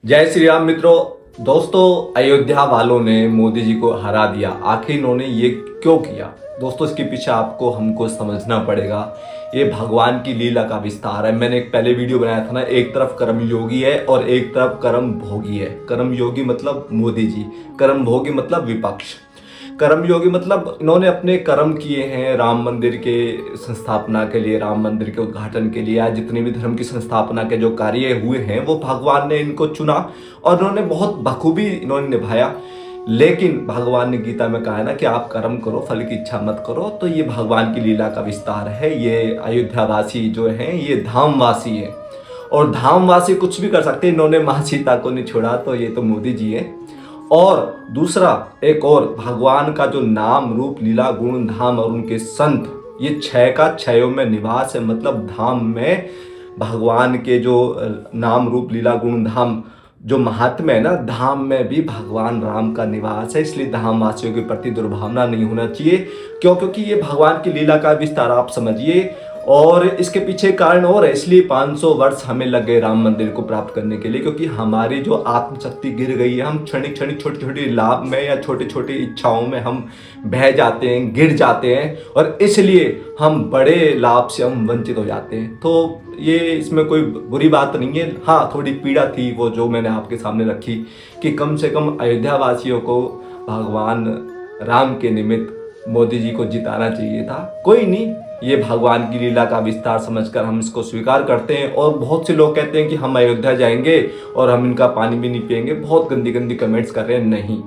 जय श्री राम मित्रों। दोस्तों, अयोध्या वालों ने मोदी जी को हरा दिया। आखिर इन्होंने ये क्यों किया? दोस्तों, इसके पीछे हमको समझना पड़ेगा। ये भगवान की लीला का विस्तार है। मैंने एक पहले वीडियो बनाया था ना, एक तरफ कर्म योगी है और एक तरफ कर्म भोगी है। कर्म योगी मतलब मोदी जी, कर्म भोगी मतलब विपक्ष। कर्मयोगी मतलब इन्होंने अपने कर्म किए हैं राम मंदिर के संस्थापना के लिए, राम मंदिर के उद्घाटन के लिए, आज जितने भी धर्म की संस्थापना के जो कार्य हुए हैं वो भगवान ने इनको चुना और इन्होंने बहुत बखूबी इन्होंने निभाया। लेकिन भगवान ने गीता में कहा है ना कि आप कर्म करो, फल की इच्छा मत करो। तो ये भगवान की लीला का विस्तार है। ये अयोध्यावासी जो हैं ये धामवासी है और धामवासी कुछ भी कर सकते हैं। इन्होंने माँ सीता को नहीं छोड़ा, तो ये तो मोदी जी हैं। और दूसरा एक और, भगवान का जो नाम रूप लीला गुण धाम और उनके संत, ये छह का छयों में निवास है। मतलब धाम में भगवान के जो नाम रूप लीला गुण धाम जो महात्म्य है ना, धाम में भी भगवान राम का निवास है। इसलिए धामवासियों के प्रति दुर्भावना नहीं होना चाहिए। क्योंकि ये भगवान की लीला का विस्तार आप समझिए। और इसके पीछे कारण और है, इसलिए 500 वर्ष हमें लग गए राम मंदिर को प्राप्त करने के लिए। क्योंकि हमारी जो आत्मशक्ति गिर गई है, हम क्षणिक क्षणिक छोटी छोटी लाभ में या छोटी छोटी इच्छाओं में हम बह जाते हैं, गिर जाते हैं और इसलिए हम बड़े लाभ से हम वंचित हो जाते हैं। तो ये इसमें कोई बुरी बात नहीं है। हाँ, थोड़ी पीड़ा थी वो जो मैंने आपके सामने रखी कि कम से कम अयोध्या वासियों को भगवान राम के निमित्त मोदी जी को जिताना चाहिए था। कोई नहीं, ये भगवान की लीला का विस्तार समझकर हम इसको स्वीकार करते हैं। और बहुत से लोग कहते हैं कि हम अयोध्या जाएंगे और हम इनका पानी भी नहीं पिएंगे। बहुत गंदी गंदी कमेंट्स कर रहे हैं। नहीं,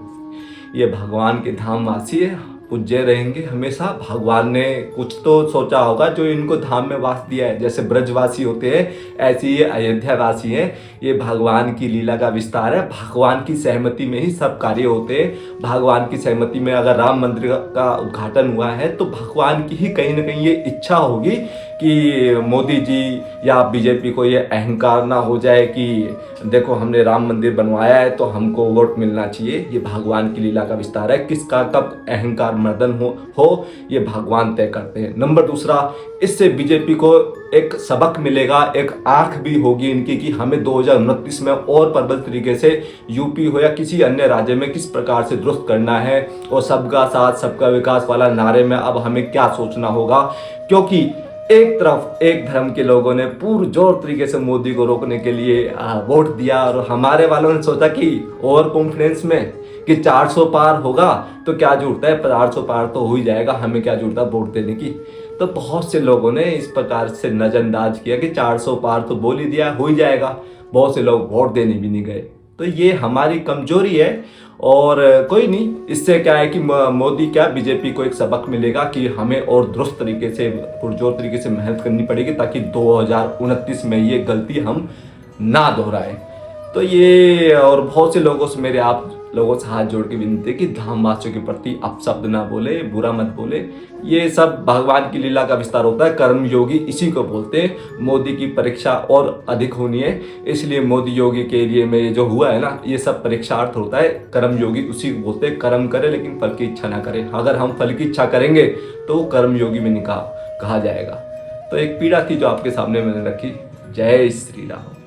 ये भगवान के धामवासी है, पूज्य रहेंगे हमेशा। भगवान ने कुछ तो सोचा होगा जो इनको धाम में वास दिया है। जैसे ब्रजवासी होते हैं, ऐसे ये अयोध्यावासी हैं। ये भगवान की लीला का विस्तार है। भगवान की सहमति में ही सब कार्य होते हैं। भगवान की सहमति में अगर राम मंदिर का उद्घाटन हुआ है तो भगवान की ही कहीं ना कहीं ये इच्छा होगी कि मोदी जी या बीजेपी को ये अहंकार ना हो जाए कि देखो हमने राम मंदिर बनवाया है तो हमको वोट मिलना चाहिए। ये भगवान की लीला का विस्तार है। किसका कब अहंकार मर्दन हो ये भगवान तय करते हैं। नंबर दूसरा, इससे बीजेपी को एक सबक मिलेगा, एक आंख भी होगी इनकी कि हमें 2029 में और प्रबल तरीके से यूपी हो या किसी अन्य राज्य में किस प्रकार से दुरुस्त करना है। और सबका साथ सबका विकास वाला नारे में अब हमें क्या सोचना होगा। क्योंकि एक तरफ एक धर्म के लोगों ने पुरजोर तरीके से मोदी को रोकने के लिए वोट दिया और हमारे वालों ने सोचा कि ओवर कॉन्फिडेंस में कि 400 पार होगा तो क्या जरूरत है, 400 पार तो हो ही जाएगा, हमें क्या जरूरत है वोट देने की। तो बहुत से लोगों ने इस प्रकार से नजरअंदाज किया कि 400 पार तो बोल ही दिया, हो ही जाएगा। बहुत से लोग वोट देने भी नहीं गए। तो ये हमारी कमजोरी है। और कोई नहीं, इससे क्या है कि मोदी क्या बीजेपी को एक सबक मिलेगा कि हमें और दुरुस्त तरीके से पुरजोर तरीके से मेहनत करनी पड़ेगी ताकि 2029 में ये गलती हम ना दोहराएं। तो ये और बहुत से लोगों से मेरे आप लोगों से हाथ जोड़ के विनती है कि धामवासियों के प्रति अपशब्द ना बोले, बुरा मत बोले। ये सब भगवान की लीला का विस्तार होता है। कर्मयोगी इसी को बोलते हैं। मोदी की परीक्षा और अधिक होनी है, इसलिए मोदी योगी के लिए में ये जो हुआ है ना, ये सब परीक्षार्थ होता है। कर्मयोगी उसी को बोलते हैं। कर्म करे लेकिन फल की इच्छा ना करें। अगर हम फल की इच्छा करेंगे तो वो कर्मयोगी में नहीं कहा जाएगा। तो एक पीड़ा थी जो आपके सामने मैंने रखी। जय श्री राम।